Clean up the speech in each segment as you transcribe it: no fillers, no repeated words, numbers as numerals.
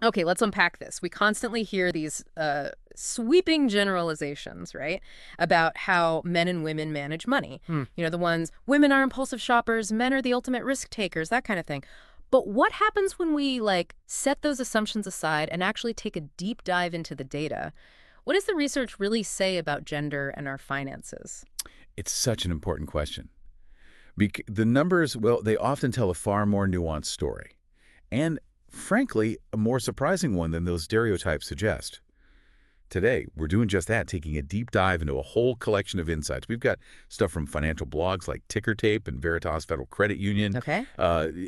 Okay, let's unpack this. We constantly hear these sweeping generalizations, right, about how men and women manage money. Hmm. You know, the ones, women are impulsive shoppers, men are the ultimate risk takers, that kind of thing. But what happens when we, like, set those assumptions aside and actually take a deep dive into the data? What does the research really say about gender and our finances? It's such an important question. The numbers, well, they often tell a far more nuanced story. And, frankly, a more surprising one than those stereotypes suggest. Today, we're doing just that, taking a deep dive into a whole collection of insights. We've got stuff from financial blogs like Ticker Tape and Veritas Federal Credit Union, Okay.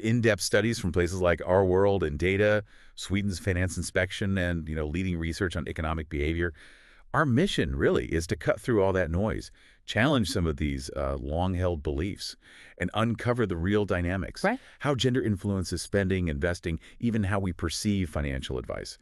in-depth studies from places like Our World and Data, Sweden's Finance Inspection, and leading research on economic behavior. Our mission, really, is to cut through all that noise, challenge some of these long-held beliefs, and uncover the real dynamics, Right. how gender influences spending, investing, even how we perceive financial advice.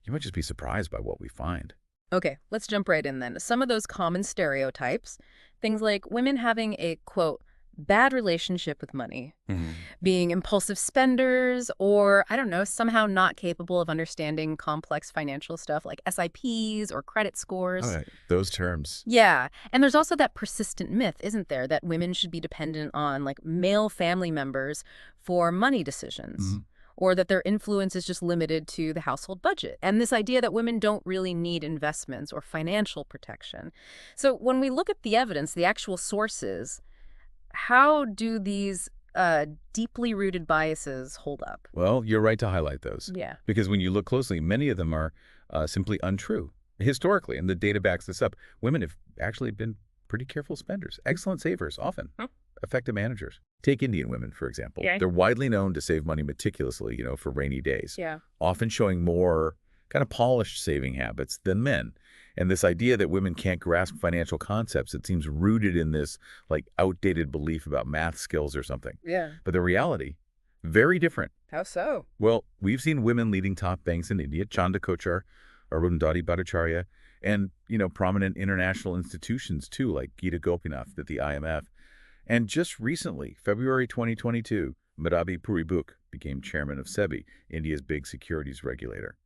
You might just be surprised by what we find. Okay, let's jump right in then. Some of those common stereotypes, things like women having a, quote, bad relationship with money, Mhm. being impulsive spenders, or, I don't know, somehow not capable of understanding complex financial stuff like SIPs or credit All scores. right, those terms. Yeah, and there's also that persistent myth, isn't there, that women should be dependent on, like, male family members for money decisions, Mhm. or that their influence is just limited to the household budget, and this idea that women don't really need investments or financial protection. So when we look at the evidence, the actual sources, how do these deeply rooted biases hold up? Well, you're right to highlight those. Yeah. Because when you look closely, many of them are simply untrue. Historically, and the data backs this up, women have actually been pretty careful spenders, excellent savers, often Huh? effective managers. Take Indian women, for example. Yeah. They're widely known to save money meticulously, for rainy days, Yeah. often showing more kind of polished saving habits than men. And this idea that women can't grasp financial concepts, it seems rooted in this like outdated belief about math skills or something. Yeah. But the reality, very different. How so? Well, we've seen women leading top banks in India, Chanda Kochar, Arundhati Bhattacharya, and, prominent international institutions too, like Geeta Gopinath at the IMF. And just recently, February 2022, Madhabi Puribuk became chairman of SEBI, India's big securities regulator.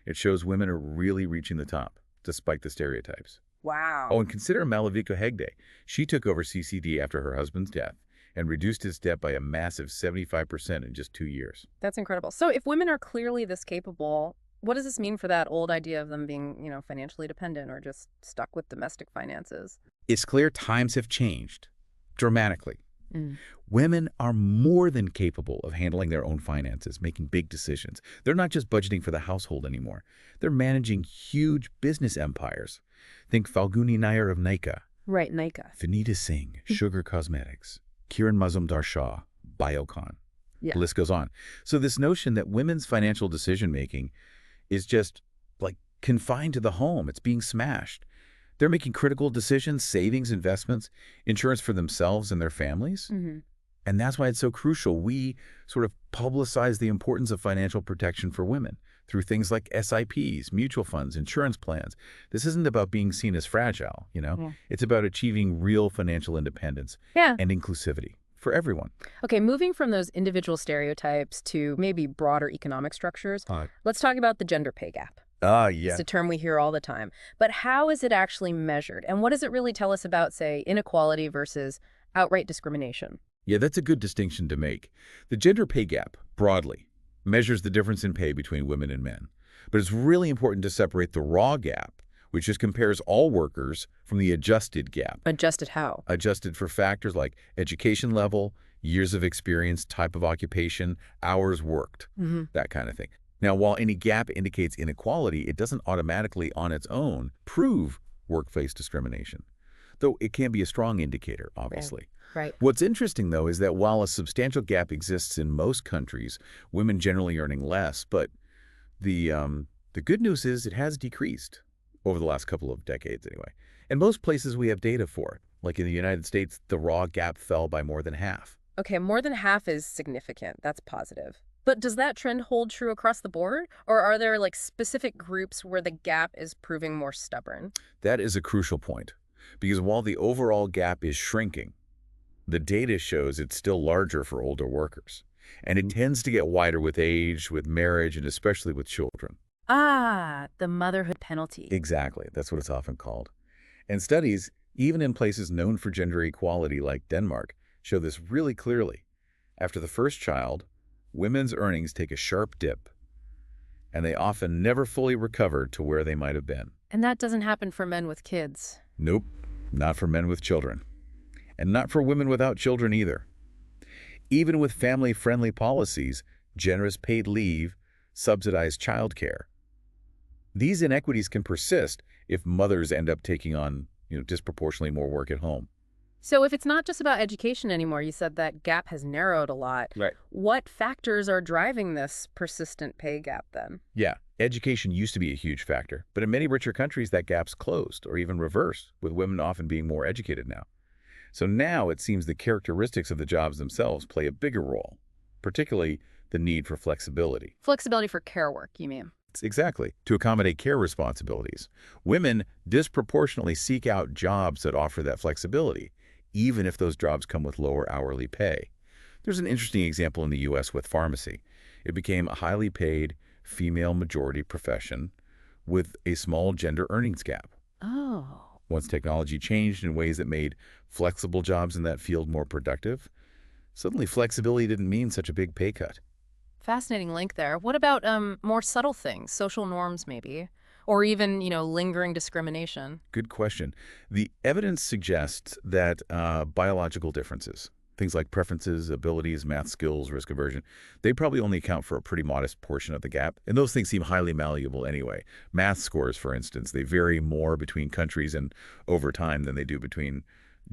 It shows women are really reaching the top, despite the stereotypes. Wow. Oh, and consider Malavika Hegde. She took over CCD after her husband's death and reduced his debt by a massive 75% in just 2 years. That's incredible. So if women are clearly this capable, what does this mean for that old idea of them being, financially dependent or just stuck with domestic finances? It's clear times have changed dramatically. Mm. Women are more than capable of handling their own finances, making big decisions. They're not just budgeting for the household anymore. They're managing huge business empires. Think Falguni Nair of Nykaa, Right, Nika. Vanita Singh, Sugar Cosmetics, Kiran Mazumdar-Shaw, Biocon. Yeah. The list goes on. So this notion that women's financial decision-making is just, like, confined to the home, it's being smashed. They're making critical decisions, savings, investments, insurance for themselves and their families. Mm-hmm. And that's why it's so crucial. We sort of publicize the importance of financial protection for women through things like SIPs, mutual funds, insurance plans. This isn't about being seen as fragile. Yeah. It's about achieving real financial independence Yeah. and inclusivity for everyone. Okay, moving from those individual stereotypes to maybe broader economic structures, let's talk about the gender pay gap. Yeah. It's a term we hear all the time. But how is it actually measured? And what does it really tell us about, say, inequality versus outright discrimination? Yeah, that's a good distinction to make. The gender pay gap, broadly, measures the difference in pay between women and men. But it's really important to separate the raw gap, which just compares all workers, from the adjusted gap, Adjusted how? adjusted for factors like education level, years of experience, type of occupation, hours worked, Mm-hmm. that kind of thing. Now, while any gap indicates inequality, it doesn't automatically on its own prove workplace discrimination, though it can be a strong indicator, obviously. Right. What's interesting, though, is that while a substantial gap exists in most countries, women generally earning less, but the good news is it has decreased over the last couple of decades anyway. And most places we have data for it. Like in the United States, the raw gap fell by more than half. Okay, more than half is significant. That's positive. But does that trend hold true across the board? Or are there, like, specific groups where the gap is proving more stubborn? That is a crucial point, because while the overall gap is shrinking, the data shows it's still larger for older workers. And it tends to get wider with age, with marriage, and especially with children. Ah, the motherhood penalty. Exactly. That's what it's often called. And studies, even in places known for gender equality like Denmark, show this really clearly. After the first child, women's earnings take a sharp dip, and they often never fully recover to where they might have been. And that doesn't happen for men with kids. Nope, not for men with children. And not for women without children either. Even with family-friendly policies, generous paid leave, subsidized childcare, these inequities can persist if mothers end up taking on, disproportionately more work at home. So if it's not just about education anymore, you said that gap has narrowed a lot. Right. What factors are driving this persistent pay gap then? Yeah, education used to be a huge factor, but in many richer countries that gap's closed or even reversed, with women often being more educated now. So now it seems the characteristics of the jobs themselves play a bigger role, particularly the need for flexibility. Flexibility for care work, you mean? Exactly, to accommodate care responsibilities. Women disproportionately seek out jobs that offer that flexibility, even if those jobs come with lower hourly pay. There's an interesting example in the U.S. with pharmacy. It became a highly paid, female-majority profession with a small gender earnings gap. Oh. Once technology changed in ways that made flexible jobs in that field more productive, suddenly flexibility didn't mean such a big pay cut. Fascinating link there. What about more subtle things, social norms maybe, or even, lingering discrimination? Good question. The evidence suggests that biological differences, things like preferences, abilities, math skills, risk aversion, they probably only account for a pretty modest portion of the gap. And those things seem highly malleable anyway. Math scores, for instance, they vary more between countries and over time than they do between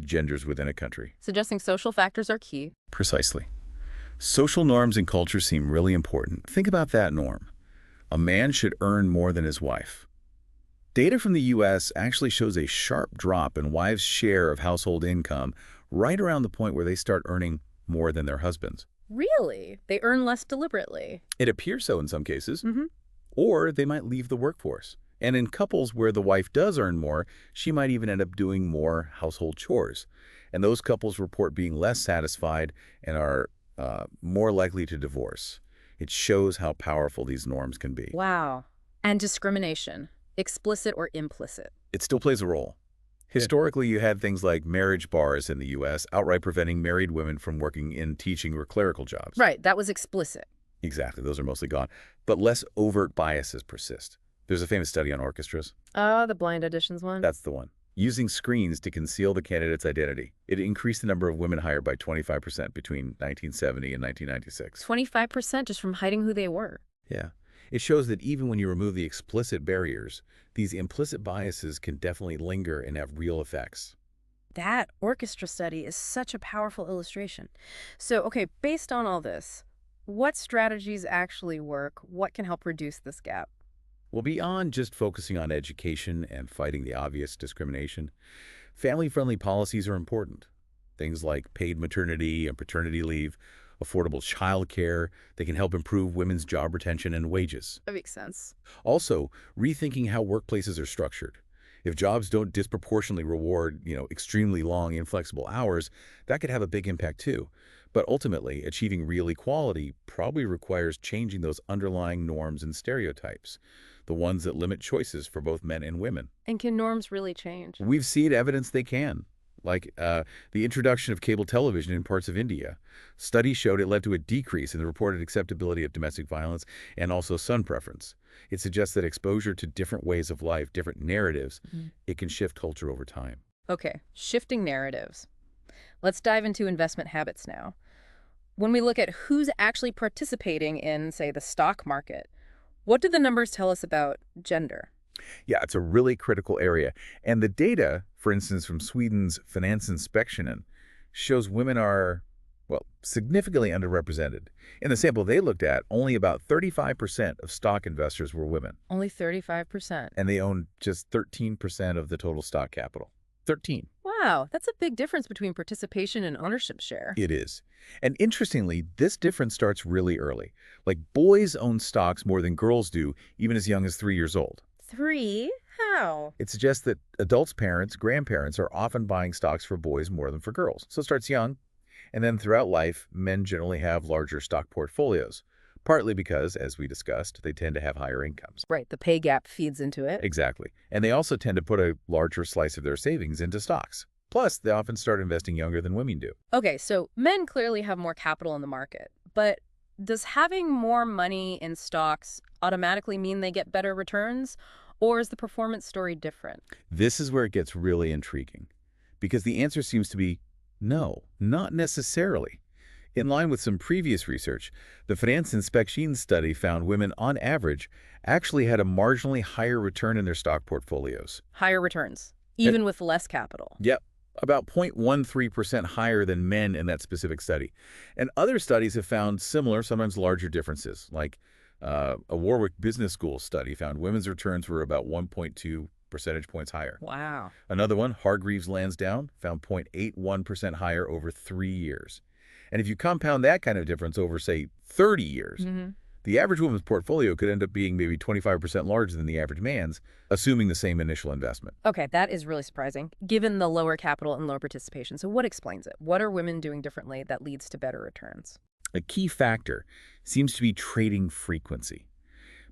genders within a country. Suggesting social factors are key. Precisely. Social norms and culture seem really important. Think about that norm. A man should earn more than his wife. Data from the U.S. actually shows a sharp drop in wives' share of household income right around the point where they start earning more than their husbands. Really? They earn less deliberately. It appears so in some cases. Mm-hmm. Or they might leave the workforce. And in couples where the wife does earn more, she might even end up doing more household chores. And those couples report being less satisfied and are more likely to divorce. It shows how powerful these norms can be. Wow. And discrimination, explicit or implicit. It still plays a role. Historically, you had things like marriage bars in the U.S., outright preventing married women from working in teaching or clerical jobs. Right, that was explicit. Exactly, those are mostly gone. But less overt biases persist. There's a famous study on orchestras. The blind auditions one? That's the one. Using screens to conceal the candidate's identity. It increased the number of women hired by 25% between 1970 and 1996. 25% just from hiding who they were. Yeah. It shows that even when you remove the explicit barriers, these implicit biases can definitely linger and have real effects. That orchestra study is such a powerful illustration. So, okay, based on all this, what strategies actually work? What can help reduce this gap? Well, beyond just focusing on education and fighting the obvious discrimination, family-friendly policies are important. Things like paid maternity and paternity leave, affordable child care, they can help improve women's job retention and wages. That makes sense. Also, rethinking how workplaces are structured. If jobs don't disproportionately reward, extremely long, inflexible hours, that could have a big impact too. But ultimately, achieving real equality probably requires changing those underlying norms and stereotypes, the ones that limit choices for both men and women. And can norms really change? We've seen evidence they can, like the introduction of cable television in parts of India. Studies showed it led to a decrease in the reported acceptability of domestic violence and also son preference. It suggests that exposure to different ways of life, different narratives, it can shift culture over time. Okay, shifting narratives. Let's dive into investment habits now. When we look at who's actually participating in, say, the stock market, what do the numbers tell us about gender? Yeah, it's a really critical area. And the data, for instance, from Sweden's Finansinspektionen, shows women are, well, significantly underrepresented. In the sample they looked at, only about 35% of stock investors were women. Only 35%. And they own just 13% of the total stock capital. 13. Wow, that's a big difference between participation and ownership share. It is. And interestingly, this difference starts really early. Like boys own stocks more than girls do, even as young as 3 years old. 3? How? It suggests that adults' parents, grandparents, are often buying stocks for boys more than for girls. So it starts young. And then throughout life, men generally have larger stock portfolios, partly because, as we discussed, they tend to have higher incomes. Right, the pay gap feeds into it. Exactly. And they also tend to put a larger slice of their savings into stocks. Plus, they often start investing younger than women do. Okay, so men clearly have more capital in the market, but does having more money in stocks automatically mean they get better returns? Or is the performance story different? This is where it gets really intriguing, because the answer seems to be no, not necessarily. In line with some previous research, the Finance Inspection study found women, on average, actually had a marginally higher return in their stock portfolios. Higher returns, Uh, even with less capital. Yep, about 0.13% higher than men in that specific study. And other studies have found similar, sometimes larger differences, like a Warwick Business School study found women's returns were about 1.2 percentage points higher. Wow. Another one, Hargreaves Lansdowne, found 0.81% higher over 3 years. And if you compound that kind of difference over, say, 30 years, the average woman's portfolio could end up being maybe 25% larger than the average man's, assuming the same initial investment. Okay, that is really surprising, given the lower capital and lower participation. So what explains it? What are women doing differently that leads to better returns? A key factor seems to be trading frequency.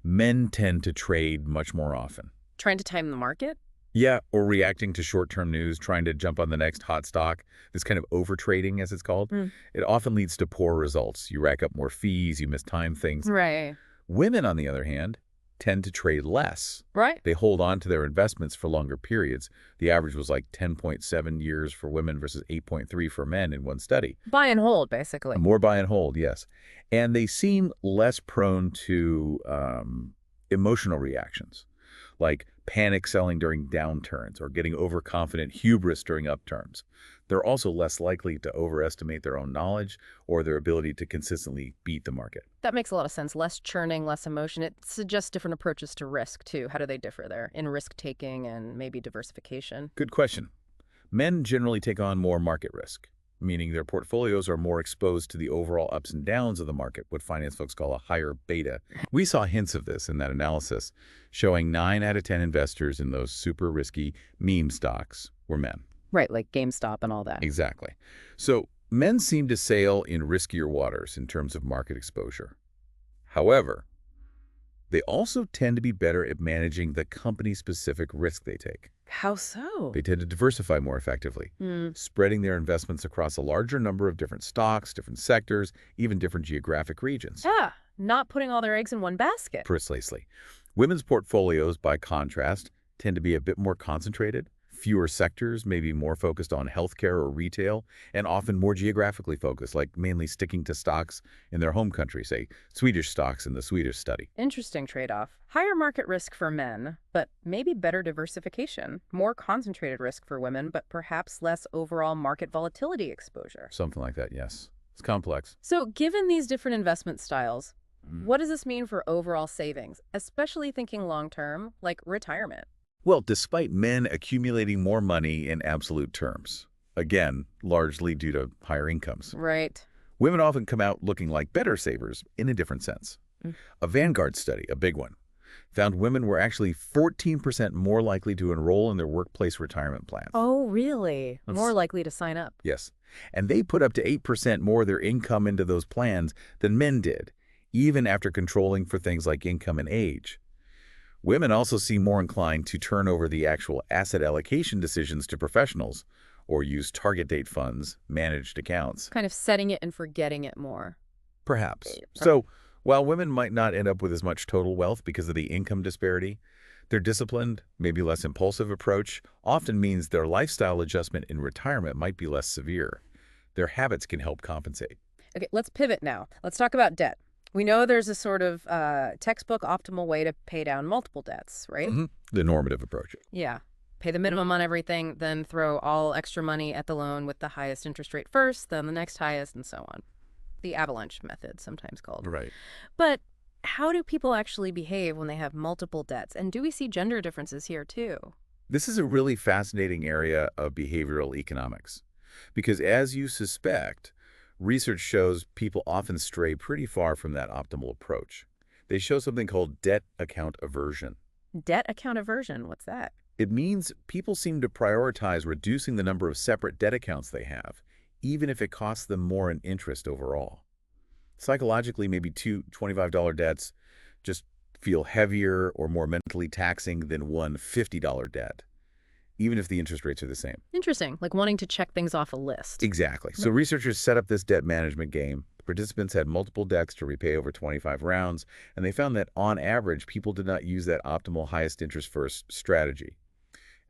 Men tend to trade much more often. Trying to time the market? Yeah, or reacting to short-term news, trying to jump on the next hot stock, this kind of overtrading, as it's called. Mm. It often leads to poor results. You rack up more fees, you mistime things. Right. Women, on the other hand, tend to trade less. Right. They hold on to their investments for longer periods. The average was like 10.7 years for women versus 8.3 for men in one study. Buy and hold, basically. More buy and hold, yes. And they seem less prone to emotional reactions, like panic selling during downturns or getting overconfident hubris during upturns. They're also less likely to overestimate their own knowledge or their ability to consistently beat the market. That makes a lot of sense. Less churning, less emotion. It suggests different approaches to risk, too. How do they differ there in risk-taking and maybe diversification? Good question. Men generally take on more market risk, meaning their portfolios are more exposed to the overall ups and downs of the market, what finance folks call a higher beta. We saw hints of this in that analysis, showing 9 out of 10 investors in those super risky meme stocks were men. Right, like GameStop and all that. Exactly. So men seem to sail in riskier waters in terms of market exposure. However, they also tend to be better at managing the company-specific risk they take. How so? They tend to diversify more effectively, spreading their investments across a larger number of different stocks, different sectors, even different geographic regions. Yeah, not putting all their eggs in one basket. Precisely. Women's portfolios, by contrast, tend to be a bit more concentrated. Fewer sectors, maybe more focused on healthcare or retail, and often more geographically focused, like mainly sticking to stocks in their home country, say Swedish stocks in the Swedish study. Interesting trade-off. Higher market risk for men, but maybe better diversification. More concentrated risk for women, but perhaps less overall market volatility exposure. Something like that, yes. It's complex. So given these different investment styles, what does this mean for overall savings, especially thinking long-term, like retirement? Well, despite men accumulating more money in absolute terms, again, largely due to higher incomes, Right. women often come out looking like better savers in a different sense. A Vanguard study, a big one, found women were actually 14% more likely to enroll in their workplace retirement plans. Oh, really? That's- More likely to sign up. Yes. And they put up to 8% more of their income into those plans than men did, even after controlling for things like income and age. Women also seem more inclined to turn over the actual asset allocation decisions to professionals or use target date funds, managed accounts. Kind of setting it and forgetting it more. Perhaps. So, while women might not end up with as much total wealth because of the income disparity, their disciplined, maybe less impulsive approach often means their lifestyle adjustment in retirement might be less severe. Their habits can help compensate. Okay, let's pivot now. Let's talk about debt. We know there's a sort of textbook optimal way to pay down multiple debts, right? The normative approach. Yeah. Pay the minimum on everything, then throw all extra money at the loan with the highest interest rate first, then the next highest, and so on. The avalanche method, sometimes called. Right. But how do people actually behave when they have multiple debts? And do we see gender differences here, too? This is a really fascinating area of behavioral economics because, as you suspect, research shows people often stray pretty far from that optimal approach. They show something called debt account aversion. Debt account aversion, what's that? It means people seem to prioritize reducing the number of separate debt accounts they have, even if it costs them more in interest overall. Psychologically, maybe two $25 debts just feel heavier or more mentally taxing than one $50 debt, even if the interest rates are the same. Interesting, like wanting to check things off a list. Exactly. So Right. researchers set up this debt management game. The participants had multiple debts to repay over 25 rounds, and they found that on average, people did not use that optimal highest interest first strategy.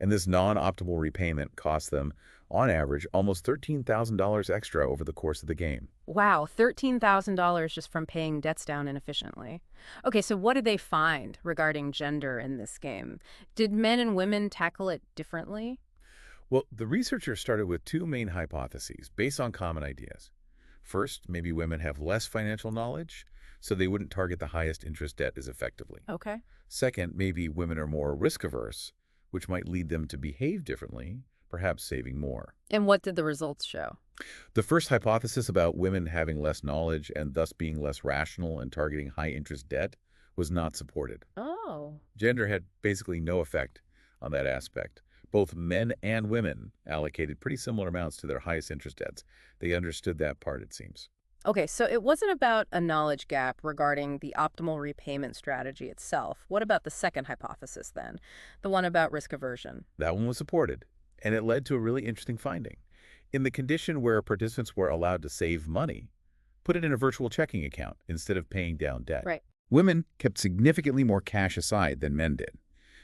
And this non-optimal repayment cost them, on average, almost $13,000 extra over the course of the game. Wow, $13,000 just from paying debts down inefficiently. Okay, so what did they find regarding gender in this game? Did men and women tackle it differently? Well, the researchers started with two main hypotheses based on common ideas. First, maybe women have less financial knowledge, so they wouldn't target the highest interest debt as effectively. Okay. Second, maybe women are more risk-averse, which might lead them to behave differently, perhaps saving more. And what did the results show? The first hypothesis about women having less knowledge and thus being less rational and targeting high-interest debt was not supported. Oh. Gender had basically no effect on that aspect. Both men and women allocated pretty similar amounts to their highest interest debts. They understood that part, it seems. Okay, so it wasn't about a knowledge gap regarding the optimal repayment strategy itself. What about the second hypothesis then? The one about risk aversion? That one was supported, and it led to a really interesting finding. In the condition where participants were allowed to save money, put it in a virtual checking account instead of paying down debt. Right. Women kept significantly more cash aside than men did,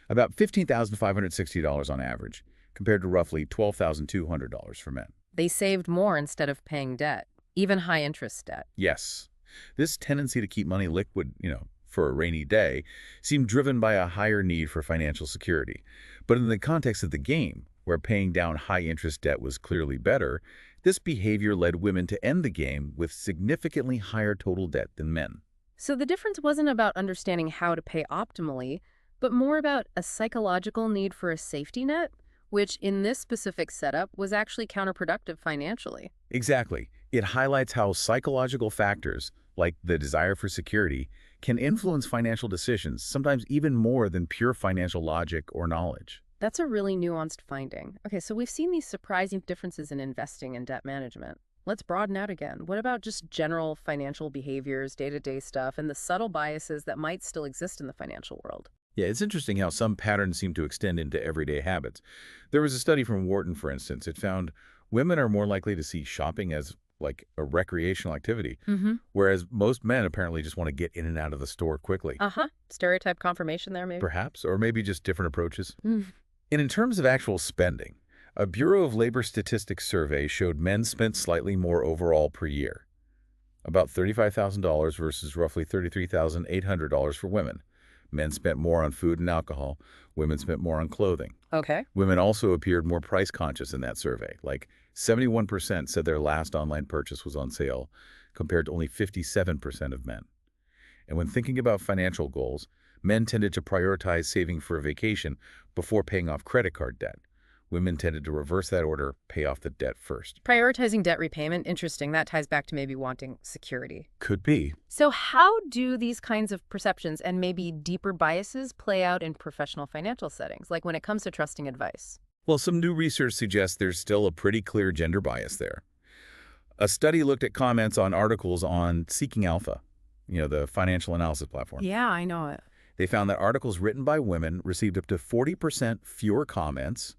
about $15,560 on average, compared to roughly $12,200 for men. They saved more instead of paying debt, even high interest debt. Yes, this tendency to keep money liquid, for a rainy day, seemed driven by a higher need for financial security. But in the context of the game, where paying down high-interest debt was clearly better, this behavior led women to end the game with significantly higher total debt than men. So the difference wasn't about understanding how to pay optimally, but more about a psychological need for a safety net, which in this specific setup was actually counterproductive financially. Exactly. It highlights how psychological factors, like the desire for security, can influence financial decisions, sometimes even more than pure financial logic or knowledge. That's a really nuanced finding. Okay, so we've seen these surprising differences in investing and debt management. Let's broaden out again. What about just general financial behaviors, day-to-day stuff, and the subtle biases that might still exist in the financial world? Yeah, it's interesting how some patterns seem to extend into everyday habits. There was a study from Wharton, for instance. It found women are more likely to see shopping as like a recreational activity, Mm-hmm. whereas most men apparently just want to get in and out of the store quickly. Uh-huh. Stereotype confirmation there, maybe? Perhaps, or maybe just different approaches. Mm. And in terms of actual spending, a Bureau of Labor Statistics survey showed men spent slightly more overall per year, about $35,000 versus roughly $33,800 for women. Men spent more on food and alcohol. Women spent more on clothing. Okay. Women also appeared more price conscious in that survey. Like 71% said their last online purchase was on sale, compared to only 57% of men. And when thinking about financial goals, men tended to prioritize saving for a vacation before paying off credit card debt. Women tended to reverse that order, pay off the debt first. Prioritizing debt repayment, interesting. That ties back to maybe wanting security. Could be. So how do these kinds of perceptions and maybe deeper biases play out in professional financial settings, like when it comes to trusting advice? Well, some new research suggests there's still a pretty clear gender bias there. A study looked at comments on articles on Seeking Alpha, the financial analysis platform. Yeah, I know it. They found that articles written by women received up to 40% fewer comments.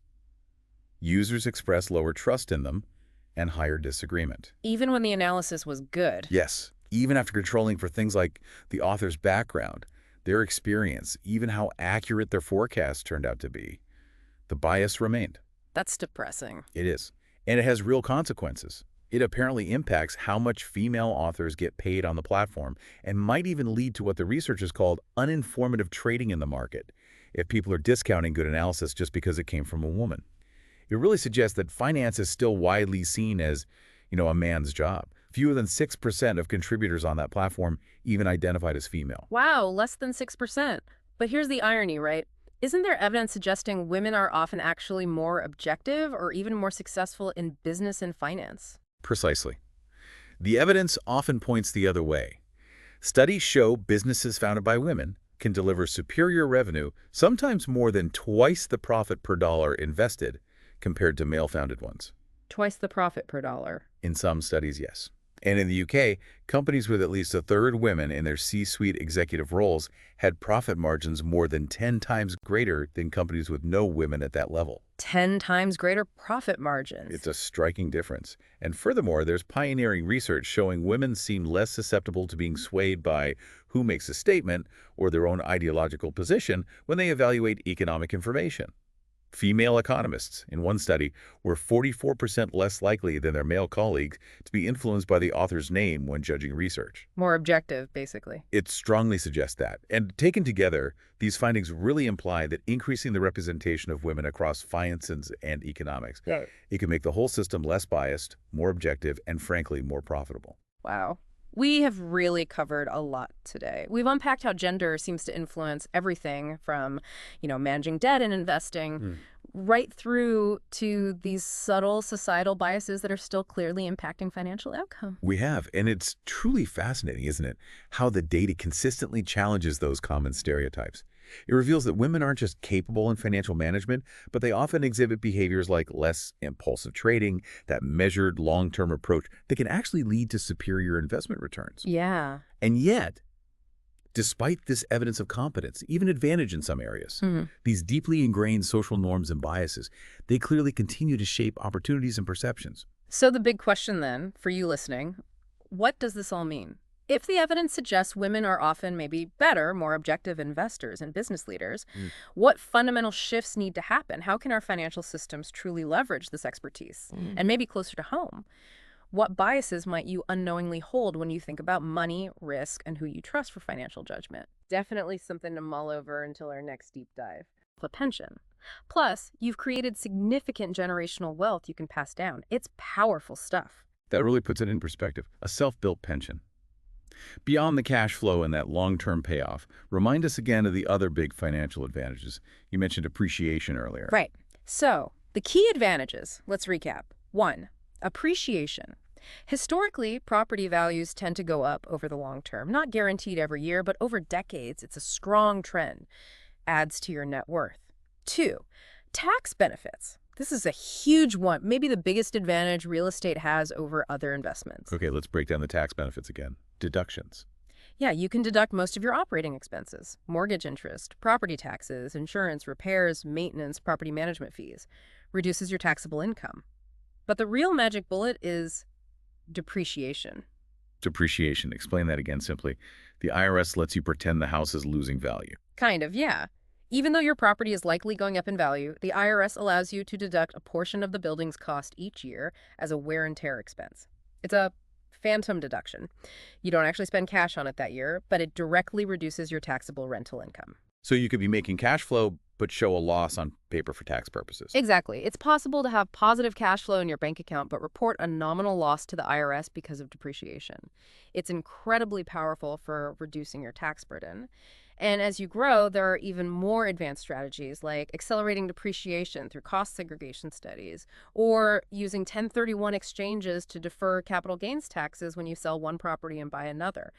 Users expressed lower trust in them and higher disagreement. Even when the analysis was good. Yes, even after controlling for things like the author's background, their experience, even how accurate their forecasts turned out to be, the bias remained. That's depressing. It is. And it has real consequences. It apparently impacts how much female authors get paid on the platform and might even lead to what the researchers called uninformative trading in the market, if people are discounting good analysis just because it came from a woman. It really suggests that finance is still widely seen as, a man's job. Fewer than 6% of contributors on that platform even identified as female. Wow, less than 6%. But here's the irony, right? Isn't there evidence suggesting women are often actually more objective or even more successful in business and finance? Precisely. The evidence often points the other way. Studies show businesses founded by women can deliver superior revenue, sometimes more than twice the profit per dollar invested, compared to male-founded ones. Twice the profit per dollar. In some studies, yes. And in the UK, companies with at least a third women in their C-suite executive roles had profit margins more than 10 times greater than companies with no women at that level. 10 times greater profit It's margins. a striking difference. And furthermore, there's pioneering research showing women seem less susceptible to being swayed by who makes a statement or their own ideological position when they evaluate economic information. Female economists, in one study, were 44% less likely than their male colleagues to be influenced by the author's name when judging research. More objective, basically. It strongly suggests that. And taken together, these findings really imply that increasing the representation of women across finance and economics, Right. it can make the whole system less biased, more objective, and frankly, more profitable. Wow. We have really covered a lot today. We've unpacked how gender seems to influence everything from, managing debt and investing, Hmm. right through to these subtle societal biases that are still clearly impacting financial outcome. We have, and it's truly fascinating, isn't it, how the data consistently challenges those common stereotypes. It reveals that women aren't just capable in financial management, but they often exhibit behaviors like less impulsive trading, that measured long-term approach that can actually lead to superior investment returns. Yeah. And yet, despite this evidence of competence, even advantage in some areas, these deeply ingrained social norms and biases, they clearly continue to shape opportunities and perceptions. So the big question then, for you listening, what does this all mean? If the evidence suggests women are often maybe better, more objective investors and business leaders, Mm. what fundamental shifts need to happen? How can our financial systems truly leverage this expertise? And maybe closer to home, what biases might you unknowingly hold when you think about money, risk, and who you trust for financial judgment? Definitely something to mull over until our next deep dive. A pension. Plus, you've created significant generational wealth you can pass down. It's powerful stuff. That really puts it in perspective. A self-built pension. Beyond the cash flow and that long-term payoff, remind us again of the other big financial advantages. You mentioned appreciation earlier. Right. So, the key advantages, let's recap. 1. Appreciation. Historically, property values tend to go up over the long term. Not guaranteed every year, but over decades, it's a strong trend. Adds to your net worth. 2. Tax benefits. This is a huge one, maybe the biggest advantage real estate has over other investments. Okay, let's break down the tax benefits again. Deductions. Yeah, you can deduct most of your operating expenses, mortgage interest, property taxes, insurance, repairs, maintenance, property management fees. Reduces your taxable income. But the real magic bullet is depreciation. Depreciation. Explain that again simply. The IRS lets you pretend the house is losing value. Kind of, yeah. Even though your property is likely going up in value, the IRS allows you to deduct a portion of the building's cost each year as a wear and tear expense. It's a phantom deduction. You don't actually spend cash on it that year, but it directly reduces your taxable rental income. So you could be making cash flow, but show a loss on paper for tax purposes. Exactly. It's possible to have positive cash flow in your bank account, but report a nominal loss to the IRS because of depreciation. It's incredibly powerful for reducing your tax burden. And as you grow, there are even more advanced strategies like accelerating depreciation through cost segregation studies or using 1031 exchanges to defer capital gains taxes when you sell one property and buy another.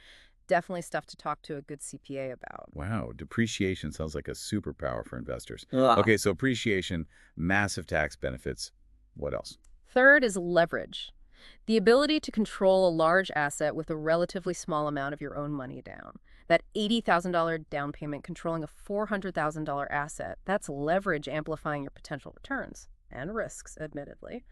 Definitely stuff to talk to a good CPA about. Wow, depreciation sounds like a superpower for investors. Ugh. Okay, so appreciation, massive tax benefits. What else? Third is leverage. The ability to control a large asset with a relatively small amount of your own money down. That $80,000 down payment controlling a $400,000 asset, that's leverage amplifying your potential returns and risks, admittedly.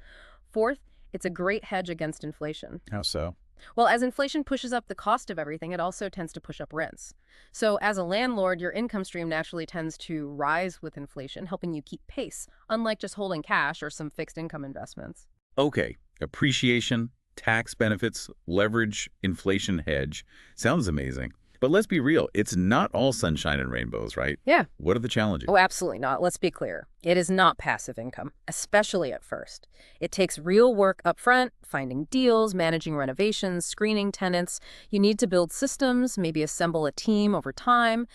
Fourth, it's a great hedge against inflation. How so? Well, as inflation pushes up the cost of everything, it also tends to push up rents. So as a landlord, your income stream naturally tends to rise with inflation, helping you keep pace, unlike just holding cash or some fixed income investments. Okay, appreciation, tax benefits, leverage, inflation hedge. Sounds amazing. But let's be real, it's not all sunshine and rainbows, right? Yeah. What are the challenges? Oh, absolutely not. Let's be clear. It is not passive income, especially at first. It takes real work up front, finding deals, managing renovations, screening tenants. You need to build systems, maybe assemble a team over time,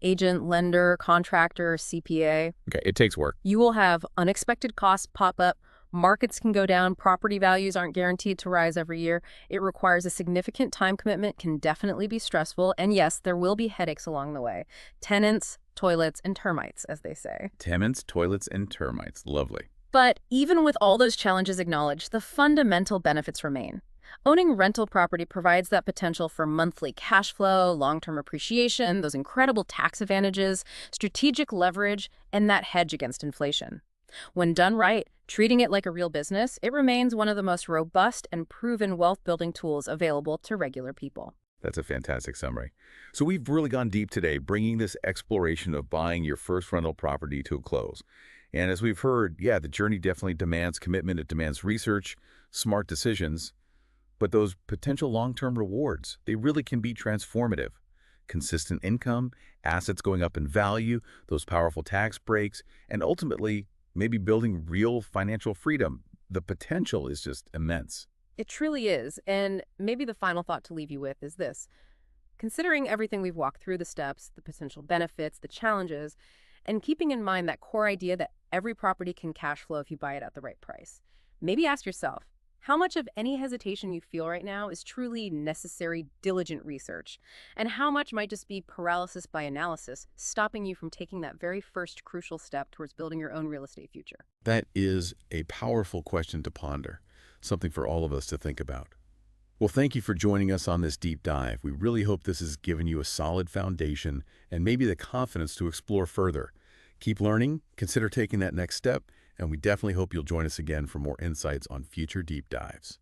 agent, lender, contractor, CPA. Okay, it takes work. You will have unexpected costs pop up. Markets can go down. Property values aren't guaranteed to rise every year. It requires a significant time commitment, can definitely be stressful. And yes, there will be headaches along the way. Tenants, toilets, and termites, as they say. Tenants, toilets, and termites. Lovely. But even with all those challenges acknowledged, the fundamental benefits remain. Owning rental property provides that potential for monthly cash flow, long-term appreciation, those incredible tax advantages, strategic leverage, and that hedge against inflation. When done right, treating it like a real business, it remains one of the most robust and proven wealth-building tools available to regular people. That's a fantastic summary. So we've really gone deep today, bringing this exploration of buying your first rental property to a close. And as we've heard, yeah, the journey definitely demands commitment. It demands research, smart decisions. But those potential long-term rewards, they really can be transformative. Consistent income, assets going up in value, those powerful tax breaks, and ultimately, maybe building real financial freedom. The potential is just immense. It truly is, and maybe the final thought to leave you with is this. Considering everything we've walked through, the steps, the potential benefits, the challenges, and keeping in mind that core idea that every property can cash flow if you buy it at the right price, maybe ask yourself, how much of any hesitation you feel right now is truly necessary, diligent research? And how much might just be paralysis by analysis, stopping you from taking that very first crucial step towards building your own real estate future? That is a powerful question to ponder, something for all of us to think about. Well, thank you for joining us on this deep dive. We really hope this has given you a solid foundation and maybe the confidence to explore further. Keep learning, consider taking that next step, and we definitely hope you'll join us again for more insights on future deep dives.